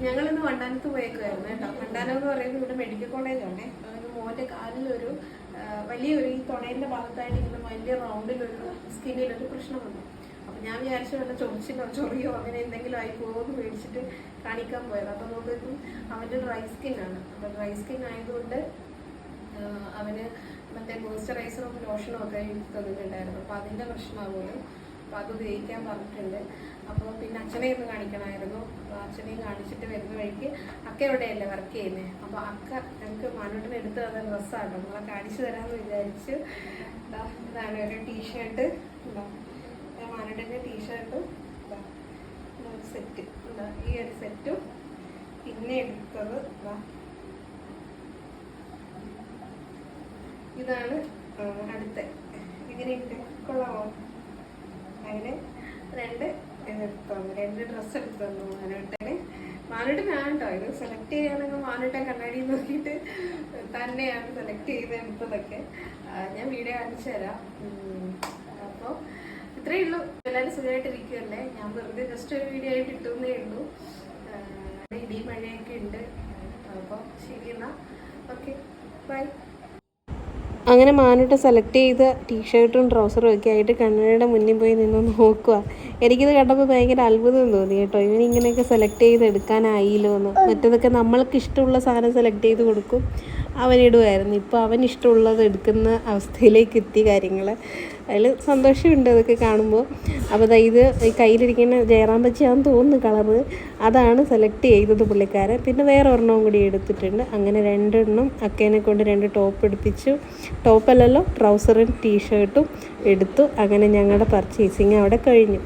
ഞങ്ങളിന്ന് വണ്ടാനത്ത് പോയേക്കുമായിരുന്നു കേട്ടോ. വണ്ടാനം എന്ന് പറയുന്നത് ഇവിടെ മെഡിക്കൽ കോളേജാണേ. അതിന് മോൻ്റെ കാലിലൊരു വലിയൊരു ഈ തുണേൻ്റെ ഭാഗത്തായിട്ട് ഇങ്ങനെ വലിയ റൗണ്ടിലൊരു സ്കിന്നിലൊരു പ്രശ്നമുണ്ട്. അപ്പം ഞാൻ വിചാരിച്ചു വല്ല ചൊറിയോ അങ്ങനെ എന്തെങ്കിലും ആയി പോകുമെന്ന് മേടിച്ചിട്ട് കാണിക്കാൻ പോയത്. അപ്പം നോക്കും അവൻ്റെ ഡ്രൈ സ്കിന്നാണ്. അപ്പം ഡ്രൈ സ്കിൻ ആയതുകൊണ്ട് അവന് മറ്റേ മോയ്സ്ചറൈസറും ലോഷനും ഒക്കെ തന്നിട്ടുണ്ടായിരുന്നു. അപ്പോൾ അതിൻ്റെ പ്രശ്നമാകുമല്ലോ. അപ്പോൾ അത് ഉപയോഗിക്കാൻ പറഞ്ഞിട്ടുണ്ട്. അപ്പോൾ പിന്നെ അച്ഛനെ ഒന്ന് കാണിക്കണമായിരുന്നു. അപ്പോൾ അച്ഛനെയും കാണിച്ചിട്ട് വരുന്ന വഴിക്ക് അക്ക എവിടെയല്ലേ വർക്ക് ചെയ്യുന്നത്. അപ്പോൾ അക്ക ഞങ്ങൾക്ക് മാനോട്ടിന് എടുത്ത് തന്ന ഡ്രസ്സാണ്. നമ്മളെ കാണിച്ചു തരാമെന്ന് വിചാരിച്ച് ഇതാണ് ഒരു ടീഷർട്ട്. മാനോട്ടിൻ്റെ ടീഷർട്ടും ഒരു സെറ്റ് ഈ ഒരു സെറ്റും പിന്നെ എടുത്തത് ഇതാണ് അടുത്ത. ഇങ്ങനെയുണ്ട്, കൊള്ളാമോ? അങ്ങനെ രണ്ട് ഡ്രസ്സ് എടുത്തു തന്നു മാനോട്ടന്. മാനോട്ടനാണ് കേട്ടോ ഇത് സെലക്ട് ചെയ്യാണെങ്കിൽ മാനോട്ടൻ കണ്ണാടി നോക്കിയിട്ട് തന്നെയാണ് സെലക്ട് ചെയ്ത് എടുത്തതൊക്കെ. ഞാൻ വീഡിയോ കാണിച്ചു തരാം. അപ്പോൾ ഇത്രയേ ഉള്ളൂ. എല്ലാവരും സുഖമായിട്ടിരിക്കുമല്ലേ? ഞാൻ വെറുതെ ജസ്റ്റ് ഒരു വീഡിയോ ആയിട്ട് ഇട്ടുന്നേ ഉള്ളൂ. ഇടി മഴയൊക്കെ ഉണ്ട്. അപ്പോൾ ശരി എന്നാൽ ഓക്കെ, ബൈ. അങ്ങനെ മാനോട്ട് സെലക്ട് ചെയ്ത ടീഷർട്ടും ട്രൗസറും ഒക്കെ ആയിട്ട് കണ്ണടയുടെ മുന്നിൽ പോയി നിന്ന് നോക്കുക. എനിക്കിത് കണ്ടപ്പോൾ ഭയങ്കര അത്ഭുതം തോന്നി കേട്ടോ. ഇവനിങ്ങനെയൊക്കെ സെലക്ട് ചെയ്ത് എടുക്കാനായില്ലോ എന്ന്. മറ്റേതൊക്കെ നമ്മൾക്ക് ഇഷ്ടമുള്ള സാധനം സെലക്ട് ചെയ്ത് കൊടുക്കും, അവനിടുമായിരുന്നു. ഇപ്പോൾ അവൻ ഇഷ്ടമുള്ളത് എടുക്കുന്ന അവസ്ഥയിലേക്ക് എത്തി കാര്യങ്ങൾ. അതിൽ സന്തോഷമുണ്ട് അതൊക്കെ കാണുമ്പോൾ. അപ്പോൾ ഇത് കയ്യിലിരിക്കുന്ന ജയറാം പച്ചയാണെന്ന് തോന്നുന്നു കളറ്. അതാണ് സെലക്ട് ചെയ്തത് പുള്ളിക്കാരൻ. പിന്നെ വേറെ ഒരെണ്ണവും കൂടി എടുത്തിട്ടുണ്ട്. അങ്ങനെ രണ്ടെണ്ണം അക്കേനെ കൊണ്ട് 2 ടോപ്പ് എടുപ്പിച്ചു. ടോപ്പല്ലല്ലോ, ട്രൗസറും ടീഷർട്ടും എടുത്തു. അങ്ങനെ ഞങ്ങളുടെ പർച്ചേസിങ് അവിടെ കഴിഞ്ഞു.